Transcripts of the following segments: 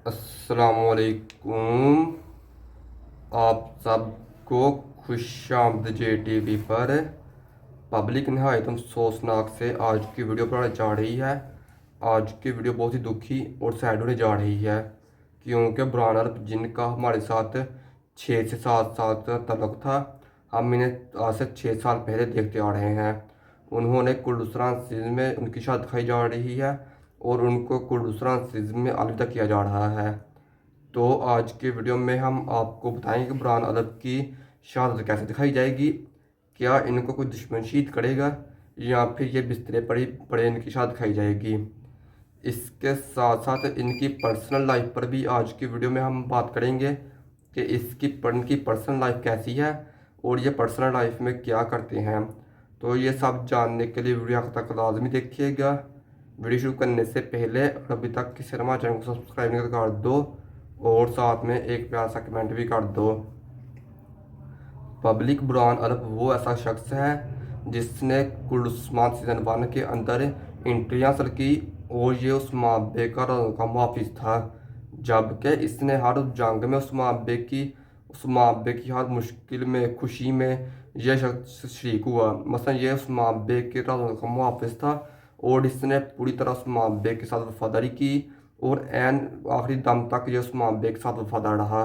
अस्सलामुअलैकुम। आप सबको खुशामद JTV पर। पब्लिक नहायत अफसोसनाक से आज की वीडियो बनाने जा रही है। आज की वीडियो बहुत ही दुखी और सैड होने जा रही है, क्योंकि बुरहान अरब जिनका हमारे साथ 6 से 7 साल का तल्लुक़ था, हम इन्हें आज से 6 साल पहले देखते आ रहे हैं। उन्होंने कुर्दुस्तान सिंध में उनकी शादी दिखाई जा रही है और उनको कुर्दुस्तान सिंध में अलविदा किया जा रहा है। तो आज के वीडियो में हम आपको बताएंगे कि बुरहान अरब की शहादत कैसे दिखाई जाएगी। क्या इनको कोई दुश्मन शहीद करेगा या फिर ये बिस्तरे पड़ी पड़े इनकी शहादत दिखाई जाएगी। इसके साथ साथ इनकी पर्सनल लाइफ पर भी आज की वीडियो में हम बात करेंगे कि इनकी पर्सनल लाइफ कैसी है और ये पर्सनल लाइफ में क्या करते हैं। तो ये सब जानने के लिए वीडियो तक लाजमी देखिएगा। वीडियो शुरू करने से पहले अभी तक किसी हमारे चैनल को सब्सक्राइब नहीं कर दो और साथ में एक प्यारा सा कमेंट भी कर दो। पब्लिक बुरहान अरब वो ऐसा शख्स है जिसने कुर्दुस्तान सीज़न 1 के अंदर एंट्री हासिल की और ये उस माबे का मुहाफिज था, जबकि इसने हर जंग में उस माबे की हर मुश्किल में खुशी में यह शख्स शरीक हुआ। मसलन ये उस माबे के राज़ों का मुहाफिज था और इसने पूरी तरह उस माबे के साथ वफादारी की और एन आखिरी दम तक ये उस माबे के साथ वफादार रहा,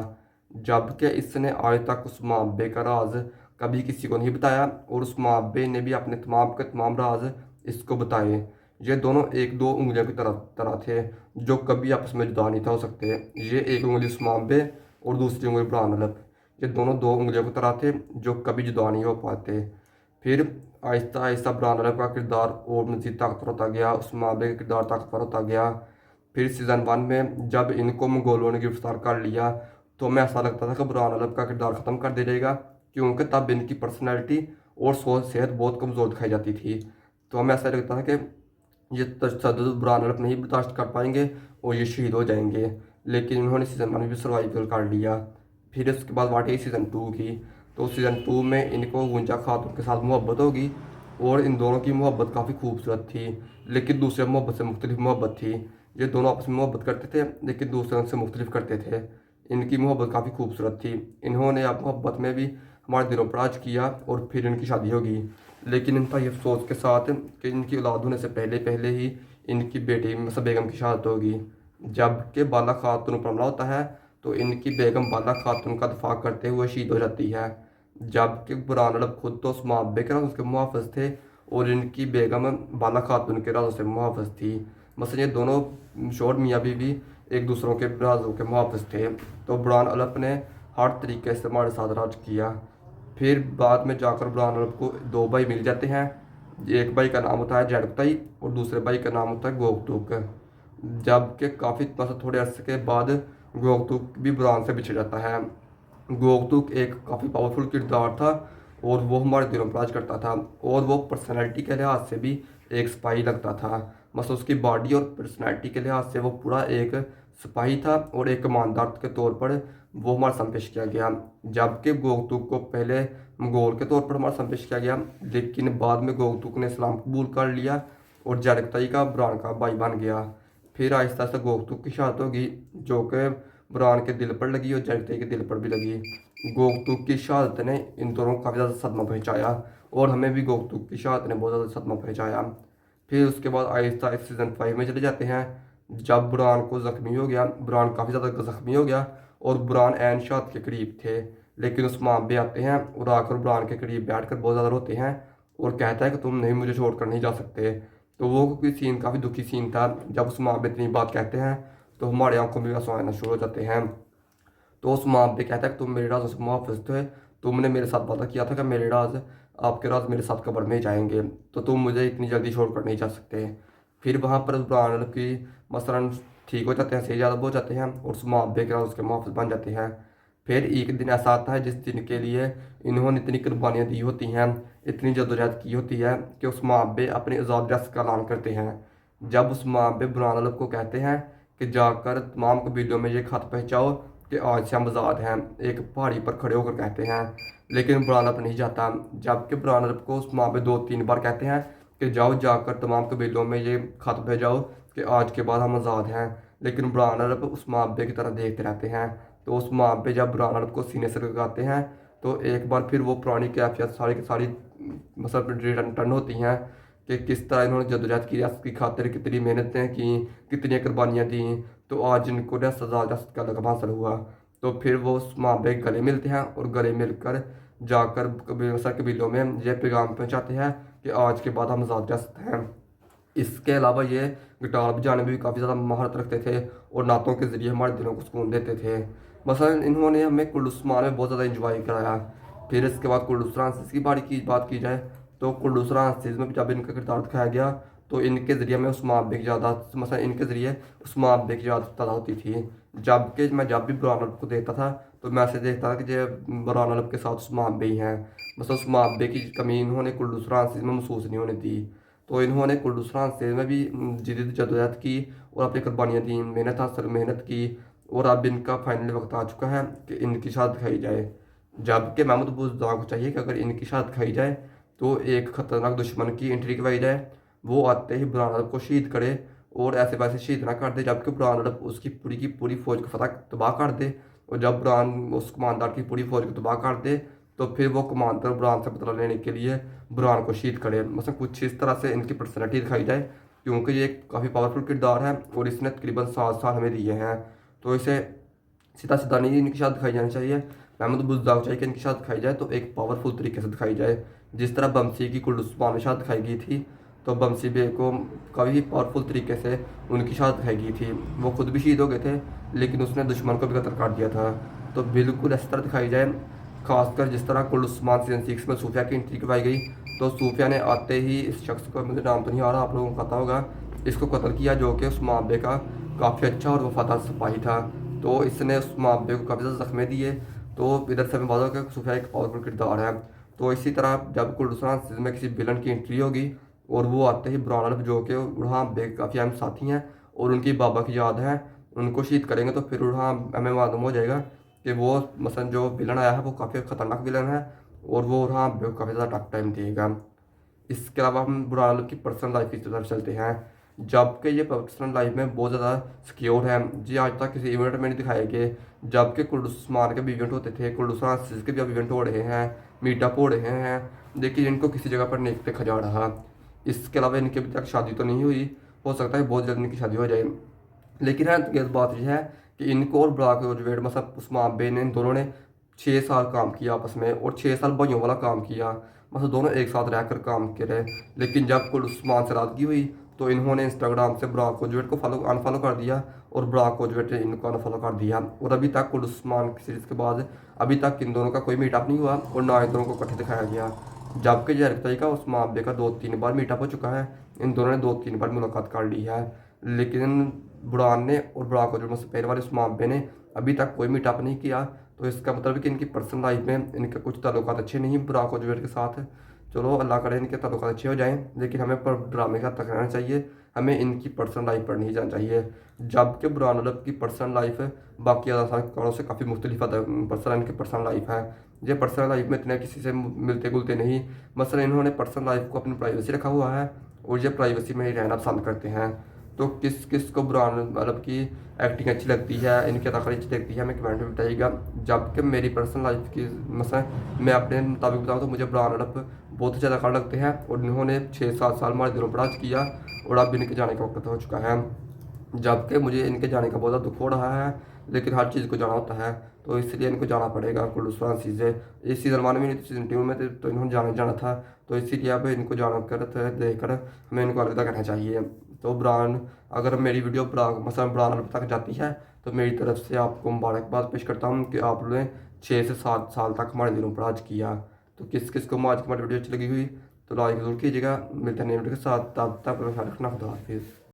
जबकि इसने आज तक उस माबे का राज कभी किसी को नहीं बताया और उस माबे ने भी अपने तमाम के तमाम राज इसको बताए। ये दोनों एक दो उंगलियों की तरह थे जो कभी आपस में जुदा नहीं था हो सकते। ये एक उंगली उस माबे और दूसरी उंगली बुरहान अरब, ये दोनों दो उंगलियों की तरह थे जो कभी जुदा नहीं हो पाते। फिर आहिस्ता आहिस्ता बुरहान अरब का किरदार और मज़ीद ताकतवर होता गया, उस माबे का किरदार ताकतवर होता गया। फिर सीज़न 1 में जब इनको मंगोलों ने गिरफ्तार कर लिया तो हमें ऐसा लगता था कि बुरहान अरब का किरदार ख़त्म कर दिया जाएगा, क्योंकि तब इनकी पर्सनैलिटी और सोच सेहत बहुत कमज़ोर दिखाई जाती थी। तो हमें ऐसा लगता था कि ये तशद्दुद बुरहान अरब नहीं बर्दाश्त कर पाएंगे और ये शहीद हो जाएंगे, लेकिन उन्होंने सीज़न 1 में भी सर्वाइवल कर लिया। फिर उसके बाद बात आई सीज़न 2 की। तो सीज़न 2 में इनको गुंजा खातून के साथ मोहब्बत होगी और इन दोनों की मोहब्बत काफ़ी खूबसूरत थी, लेकिन दूसरे मोहब्बत से मुख्तलिफ मोहब्बत थी। ये दोनों आपस में मोहब्बत करते थे लेकिन दूसरे से मुख्तलिफ करते थे। इनकी मोहब्बत काफ़ी खूबसूरत थी। इन्होंने अब मोहब्बत में भी हमारे दिलों पर राज किया और फिर इनकी शादी होगी, लेकिन इनका ये अफसोस के साथ कि इनकी औलाद होने से पहले पहले ही इनकी बेटी मसा बेगम की शहादत होगी। जबकि बाला खातून पर हमला होता है तो इनकी बेगम बाला खातून का दफा करते हुए शहीद हो जाती है, जबकि बुरहान अरब खुद तो उस माबे के राज़ों के मुहाफ़िज़ थे और इनकी बेगम बाला खातून के राज़ों से मुहाफ़िज़ थी। मसलन ये दोनों शोहर मियाँ बीवी एक दूसरों के राज़ों के मुहाफ़िज़ थे। तो बुरहान अरब ने हर तरीके से हमारे साथ राज किया। फिर बाद में जाकर बुरहान अरब को दो भाई मिल जाते हैं। एक भाई का नाम होता है जड़कताई और दूसरे भाई का नाम होता है गोकतुक। जबकि काफ़ी थोड़े अरसे के बाद गोकतुक भी बुरहान से बिछड़ जाता है। गोकतुक एक काफ़ी पावरफुल किरदार था और वो हमारे दिलों पर राज करता था और वो पर्सनैलिटी के लिहाज से भी एक सिपाही लगता था। मतलब उसकी बॉडी और पर्सनैलिटी के लिहाज से वो पूरा एक सिपाही था और एक कमांडर के तौर पर वो हमारे सामने पेश किया गया। जबकि गोकतुक को पहले मंगोल के तौर पर हमारे सामने पेश किया गया, लेकिन बाद में गोकतुक ने इस्लाम कबूल कर लिया और जरकताई का बुरहान का भाई बन गया। फिर आहिस्ता आहिस्ता गोकतुक की शहादत होगी जो कि बुरहान के दिल पर लगी और जरकताई के दिल पर भी लगी। गोकतुक की शहादत ने इन दोनों को काफ़ी ज़्यादा सदमा पहुँचाया और हमें भी गोकतुक की शहादत ने बहुत ज़्यादा सदमा पहुँचाया। फिर उसके बाद आहिस्ता आहिस्ता सीज़न 5 में चले जाते हैं। जब बुरहान को ज़ख्मी हो गया, बुरहान काफ़ी ज़्यादा ज़ख्मी हो गया और बुरहान ऐन शहादत के करीब थे, लेकिन उस माबे आते हैं और आकर बुरहान के करीब बैठ कर बहुत ज़्यादा रोते हैं और कहता है कि तुम नहीं मुझे छोड़ कर नहीं जा सकते। तो वो कोई सीन काफ़ी दुखी सीन था। जब उस माबे इतनी बात कहते हैं तो हमारे आंखों में आंसू आना शुरू हो जाते हैं। तो उस माबे कहता है कि तुम मेरे राज से मुहाफ़िज़ थे, तुमने मेरे साथ वादा किया था कि मेरे राज आपके राज मेरे साथ कब्र में जाएंगे, तो तुम मुझे इतनी जल्दी छोड़ कर नहीं जा सकते। फिर वहाँ पर बुरहान अरब की मसलन ठीक हो जाते हैं, सही ज़्यादा हो जाते हैं और उस मुहाबे के उसके मुहाफ़िज़ बन जाते हैं। फिर एक दिन ऐसा आता है जिस दिन के लिए इन्होंने इतनी कुर्बानियाँ दी होती हैं, इतनी जद्दोजहद की होती है कि उस मुहाबे अपनी आज़ाद रस का ऐलान करते हैं। जब उस मुहाबे बुरहान अरब को कहते हैं कि जाकर तमाम कबीलों में ये खत पहुँचाओ कि आज से हम आज़ाद हैं, एक पहाड़ी पर खड़े होकर कहते हैं, लेकिन बुरहान अरब नहीं जाता। जबकि बुरहान अरब को उस मुहाबे 2-3 बार कहते हैं कि जाओ जाकर तमाम कबीलों में ये खत भेजाओ कि आज के बाद हम आज़ाद हैं, लेकिन बुरहान अरब उस माबे की तरह देखते रहते हैं। तो उस माबे जब बुरहान अरब को सीने से लगाते हैं तो एक बार फिर वो पुरानी कैफियत सारी की सारी मतलब रिटर्न होती हैं कि किस तरह इन्होंने जदोजहद की, रियासत की खातिर कितनी मेहनतें की, कितनी कुर्बानियाँ दी, तो आज इनको रियासत का लक़ब हासिल हुआ। तो फिर वो उस माबे के गले मिलते हैं और गले मिलकर जाकर कबीलों में ये पैगाम पहुँचाते हैं कि आज के बाद हम आज़ाद रियासत हैं। इसके अलावा ये गिटार बजाने में भी काफ़ी ज़्यादा महारत रखते थे और नातों के ज़रिए हमारे दिलों को सुकून देते थे। मसलन इन्होंने हमें कुल्लूस में बहुत ज़्यादा इंजॉय कराया। फिर इसके बाद कुल्लूस फ्रांसिस की बात की जाए तो कुल्लूस फ्रांसिस में जब इनका किरदार दिखाया गया तो इनके ज़रिए हमें उस माबे की याद मसलन इनके ज़रिए उस माबे की याद पैदा होती थी। जबकि मैं जब भी बुरहान अरब को देखता था तो मैं ऐसे देखता था कि जो बुरहान अरब के साथ उस माबे ही हैं, बस उस माबे की कमी इन्होंने कुल्लूस फ्रांसिस में महसूस नहीं होने दी। तो इन्होंने कुल्लूस फ्रांसिस में भी जदोजहद की और अपनी कुर्बानियाँ दी, मेहनत की, और अब इनका फाइनली वक्त आ चुका है कि इनकी शहादत दिखाई जाए। जबकि महमूद बुज़दार को चाहिए कि अगर इनकी शहादत दिखाई जाए तो एक ख़तरनाक दुश्मन की एंट्री करवाई जाए, वो आते ही बुरहान अरब को शहीद करे और ऐसे वैसे शहीद ना कर दे, जबकि बुरहान अरब उसकी पूरी की पूरी फौज को फतह तबाह कर दे। और जब बुरहान उस कमानदार की पूरी फौज को तबाह कर दे तो फिर वो कमांडर बुरहान से बदला लेने के लिए बुरहान को शहीद करे। मतलब कुछ इस तरह से इनकी पर्सनैलिटी दिखाई जाए, क्योंकि ये काफ़ी पावरफुल किरदार है और इसने तकरीबन 7 साल हमें दिए हैं। तो इसे सीधा सीधा नहीं इनकी शहादत दिखाई जानी चाहिए। महमूद बुज़दार चाहिए कि इनकी शहादत दिखाई जाए तो एक पावरफुल तरीके से दिखाई जाए। जिस तरह बमसी की कुल्लूस में शहादत दिखाई गई थी तो बमसी बे को काफ़ी पावरफुल तरीके से उनकी शहादत दिखाई गई थी। वो खुद भी शहीद हो गए थे लेकिन उसने दुश्मन को भी कत्ल कर दिया था। तो बिल्कुल इस तरह दिखाई जाए, खासकर जिस तरह कुल्लूस सीजन 6 में सूफिया की एंट्री करवाई गई तो सूफिया ने आते ही इस शख्स को, मुझे नाम तो नहीं आ रहा, आप लोगों को पता होगा, इसको कत्ल किया, जो कि उस माबे का काफ़ी अच्छा और वफादार सिपाही था। तो इसने उस माबे को काफ़ी ज़्यादा जख्मे दिए। तो इधर से हमें बात होगा कि सूफिया एक पावरफुल किरदार है। तो इसी तरह जब कुल्लूस सीजन में किसी विलन की एंट्री होगी और वो आते ही बुरहान अरब, जो कि बुरहान बे काफ़ी अहम साथी हैं और उनकी बाबा की याद है, उनको शहीद करेंगे, तो फिर बुरहान हमें मालूम हो जाएगा कि वो मसलन जो विलन आया है वो काफ़ी ख़तरनाक विलन है और वो बुरहान बे को काफ़ी ज़्यादा टफ टाइम देगा। इसके अलावा हम बुरहान अरब की पर्सनल लाइफ की तरफ चलते हैं। जबकि ये पर्सनल लाइफ में बहुत ज़्यादा सिक्योर है जी, आज तक किसी इवेंट में नहीं दिखाए गए। जबकि कुल्लूस के भी इवेंट होते थे, कुल्लूस के भी अब इवेंट हो रहे हैं, मीटअप हो रहे हैं, लेकिन इनको किसी जगह पर नहीं देखा जा रहा। इसके अलावा इनकी अभी तक शादी तो नहीं हुई, हो सकता है बहुत जल्द इनकी शादी हो जाए। लेकिन है तो बात यह है कि इनको और ब्राक रोजवेट मतलब उस्मान बे ने, इन दोनों ने 6 साल काम किया आपस में और 6 साल भाइयों वाला काम किया, मतलब दोनों एक साथ रहकर काम करे। लेकिन जब कुल उस्मान से रादगी हुई तो इन्होंने इंस्टाग्राम से ब्राक कोजवेट को अनफॉलो कर दिया और ब्राक कोजवेट ने इनको अनफॉलो कर दिया। और अभी तक कुल उस्मान की सीरीज़ के बाद अभी तक इन दोनों का कोई मीटअप नहीं हुआ और ना इन दोनों को इकट्ठे दिखाया गया। जबकि जहरताई का उस्मान बे का 2-3 बार मीटअप हो चुका है, इन दोनों ने 2-3 बार मुलाकात कर ली है। लेकिन बुरहान ने और ब्राक कोजवेट में पहले वाले उस्मान बे ने अभी तक कोई मीटअप नहीं किया। तो इसका मतलब है कि इनकी पर्सनल लाइफ में इनके कुछ ताल्लुकात अच्छे नहीं ब्राक कोजवेट के साथ। चलो अल्लाह करे इनके ताल्लुकात अच्छे हो जाएं, लेकिन हमें पर ड्रामे का तक रहना चाहिए, हमें इनकी पर्सनल लाइफ पर नहीं जाना चाहिए। जबकि बुरहान अरब की पर्सनल लाइफ बाकी अदाकारों से काफ़ी मुख्तलिफ पर्सनल इनकी पर्सनल लाइफ है। ये पर्सनल लाइफ में इतने किसी से मिलते जुलते नहीं, मसलन इन्होंने पर्सनल लाइफ को अपनी प्राइवेसी रखा हुआ है और ये प्राइवेसी में ही रहना पसंद करते हैं। तो किस किस को बुरहान अरब की एक्टिंग अच्छी लगती है, इनकी अदाकारी अच्छी लगती है, हमें कमेंट में बताइएगा। जबकि मेरी पर्सनल लाइफ की मसलन मैं अपने मुताबिक बताऊँ तो मुझे बुरहान अरब बहुत अच्छे अदाकार लगते हैं और इन्होंने 6-7 साल हमारे दिलों पर राज किया और अब इनके जाने का वक्त हो चुका है। जबकि मुझे इनके जाने का बहुत ज़्यादा दुख हो रहा है, लेकिन हर चीज़ को जाना होता है तो इसलिए इनको जाना पड़ेगा। कुल्लूस से इस सीज़न 1 में नहीं, सीज़न 2 में तो इन्होंने जाना था, तो इसीलिए अब इनको जाना कर देकर हमें इनको अलविदा करना चाहिए। तो बुरहान, अगर मेरी वीडियो मसलन बुरहान अरब तक जाती है तो मेरी तरफ से आपको मुबारकबाद पेश करता हूँ कि आपने 6 से 7 साल तक हमारे दिलों पर राज किया। तो किस किस को आज की हमारी वीडियो अच्छी लगी हुई तो लाइक ज़रूर कीजिएगा। मिलते हैं नई वीडियो के साथ, तब तक अपना ख्याल रखना, खुदा हाफिज़।